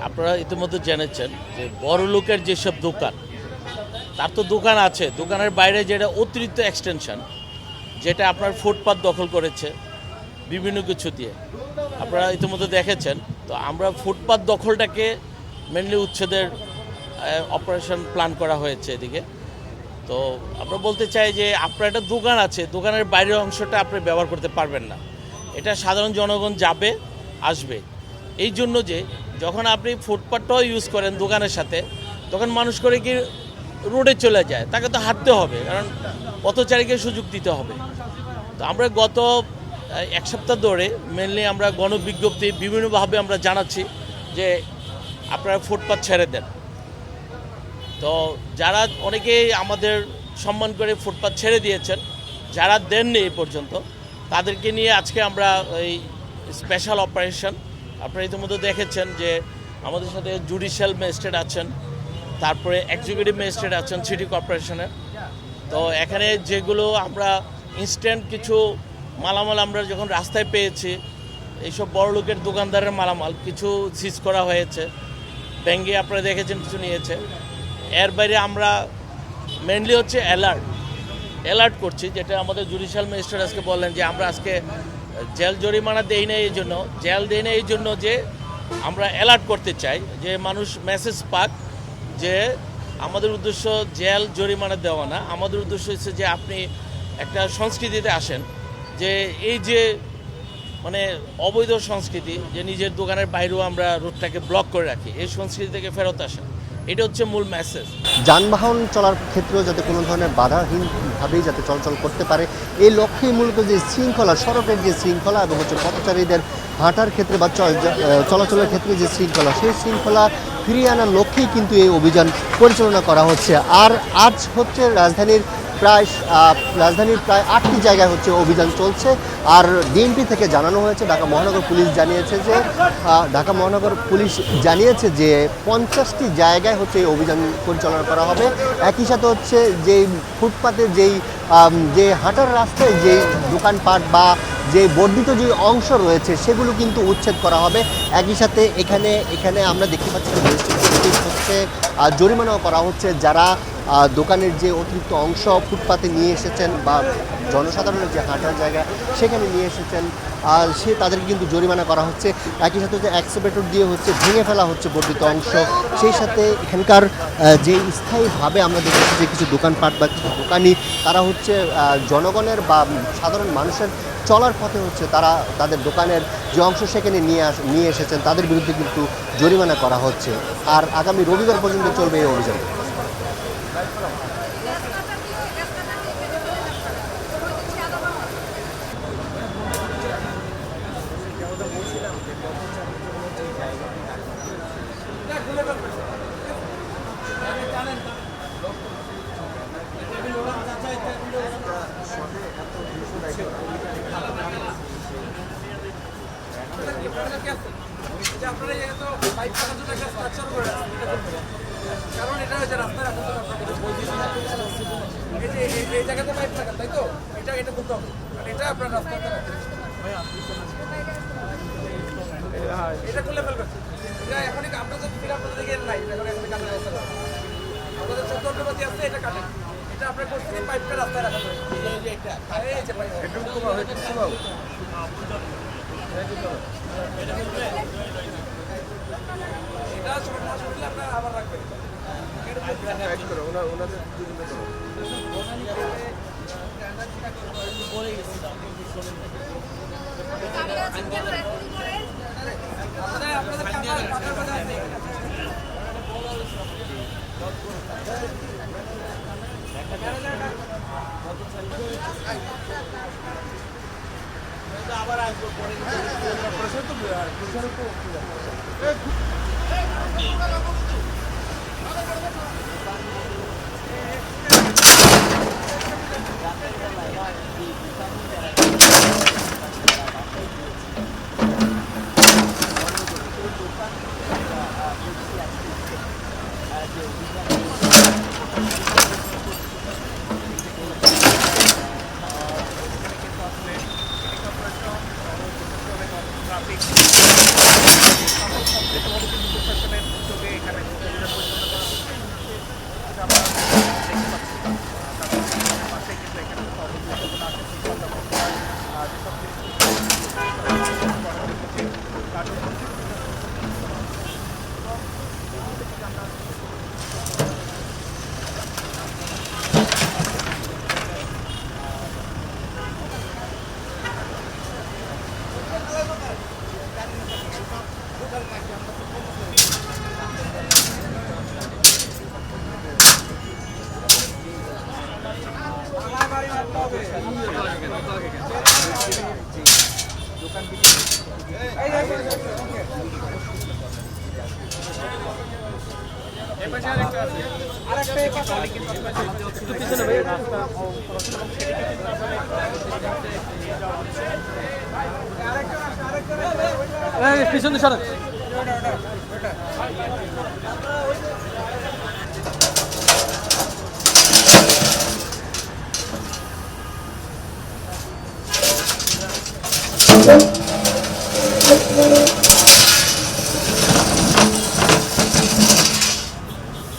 আপনারা ইতিমধ্যে জেনেছেন যে বড় লোকের যেসব দোকান, তার তো দোকান আছে, দোকানের বাইরে যেটা অতিরিক্ত এক্সটেনশন, যেটা আপনার ফুটপাত দখল করেছে বিভিন্ন কিছু দিয়ে, আপনারা ইতিমধ্যে দেখেছেন। তো আমরা ফুটপাত দখলটাকে মেনলি উচ্ছেদের অপারেশন প্ল্যান করা হয়েছে এদিকে। তো আমরা বলতে চাই যে আপনার একটা দোকান আছে, দোকানের বাইরের অংশটা আপনি ব্যবহার করতে পারবেন না। এটা সাধারণ জনগণ যাবে আসবে, এই জন্য যে যখন আপনি ফুটপাথটাও ইউজ করেন দোকানের সাথে, তখন মানুষ করে কি রোডে চলে যায়, তাকে তো হাঁটতে হবে, কারণ পথচারীকে সুযোগ দিতে হবে। তো আমরা গত এক সপ্তাহ ধরে মেনলি আমরা গণবিজ্ঞপ্তি বিভিন্নভাবে আমরা জানাচ্ছি যে আপনারা ফুটপাথ ছেড়ে দেন। তো যারা অনেকেই আমাদের সম্মান করে ফুটপাথ ছেড়ে দিয়েছেন, যারা দেননি এই পর্যন্ত, তাদেরকে নিয়ে আজকে আমরা এই স্পেশাল অপারেশন, আপনারা ইতিমধ্যে দেখেছেন যে আমাদের সাথে জুডিশিয়াল ম্যাজিস্ট্রেট আছেন, তারপরে এক্সিকিউটিভ ম্যাজিস্ট্রেট আছেন সিটি কর্পোরেশনের। তো এখানে যেগুলো আমরা ইনস্ট্যান্ট কিছু মালামাল আমরা যখন রাস্তায় পেয়েছি, এইসব বড় লোকের দোকানদারের মালামাল কিছু সিজ করা হয়েছে, ব্যাঙ্গে আপনারা দেখেছেন কিছু নিয়েছে। এর বাইরে আমরা মেনলি হচ্ছে অ্যালার্ট করছি, যেটা আমাদের জুডিশিয়াল ম্যাজিস্ট্রেট আজকে বললেন যে আমরা আজকে জেল জরিমানা দেই না এই জন্য, জেল দেই না এই জন্য যে আমরা অ্যালার্ট করতে চাই যে মানুষ মেসেজ পাক যে আমাদের উদ্দেশ্য জেল জরিমানা দেওয়া না, আমাদের উদ্দেশ্য হচ্ছে যে আপনি একটা সংস্কৃতিতে আসেন, যে এই যে মানে অবৈধ সংস্কৃতি, যে নিজের দোকানের বাইরেও আমরা রোডটাকে ব্লক করে রাখি, এই সংস্কৃতি থেকে ফেরত আসেন, এটা হচ্ছে মূল মেসেজ। যানবাহন চলার ক্ষেত্রেও যাতে কোনো ধরনের বাধাহীনভাবেই যাতে চলাচল করতে পারে, এই লক্ষ্যেই মূলত যে শৃঙ্খলা, সড়কের যে শৃঙ্খলা এবং হচ্ছে পথচারীদের হাঁটার ক্ষেত্রে বা চলাচলের ক্ষেত্রে যে শৃঙ্খলা, সেই শৃঙ্খলা ফিরিয়ে আনার লক্ষ্যেই কিন্তু এই অভিযান পরিচালনা করা হচ্ছে। আর আজ হচ্ছে রাজধানীর প্রায় 8টি জায়গায় হচ্ছে অভিযান চলছে। আর ডিএমপি থেকে জানানো হয়েছে, ঢাকা মহানগর পুলিশ জানিয়েছে যে 50টি জায়গায় হচ্ছে এই অভিযান পরিচালনা করা হবে। একই সাথে হচ্ছে যেই ফুটপাতে যে হাঁটার রাস্তায় যেই দোকানপাট বা যে বর্ধিত যে অংশ রয়েছে সেগুলো কিন্তু উচ্ছেদ করা হবে। একই সাথে এখানে আমরা দেখতে পাচ্ছি হচ্ছে জরিমানাও করা হচ্ছে, যারা দোকানের যে অতিরিক্ত অংশ ফুটপাতে নিয়ে এসেছেন বা জনসাধারণের যে হাঁটার জায়গা সেখানে নিয়ে এসেছেন, তাদেরকে কিন্তু জরিমানা করা হচ্ছে। একই সাথে যে এক্সকাভেটর দিয়ে হচ্ছে ভেঙে ফেলা হচ্ছে বর্ধিত অংশ। সেই সাথে এখানকার যে স্থায়ীভাবে আমরা দেখেছি যে কিছু দোকানপাট বা কিছু দোকানি, তারা হচ্ছে জনগণের বা সাধারণ মানুষের চলার পথে হচ্ছে তারা তাদের দোকানের যে অংশ সেখানে নিয়ে এসেছেন, তাদের বিরুদ্ধে কিন্তু জরিমানা করা হচ্ছে। আর আগামী রবিবার পর্যন্ত চলবে এই অভিযান। কারণ এটা হচ্ছে রাস্তায় এই জায়গাতে পাইপ থাকার, তাই তো এটা করতে হবে, এটা আপনার রাস্তাতে এটা করলে ফেলবেন। এটা এখনই আপনাদের দিকে নাই, এখন কাটার ব্যবস্থা করেন। আমাদের 14 আছে, এটা কাটেন, এটা আপনার করতে পাইপটা রাস্তায় রাখা যাবে। এটা ছোট মাছ করলে আপনার আবার রাখবেন। আবার আসবো পরে। ট্রাফিক পিছনে সরেন। Thank you.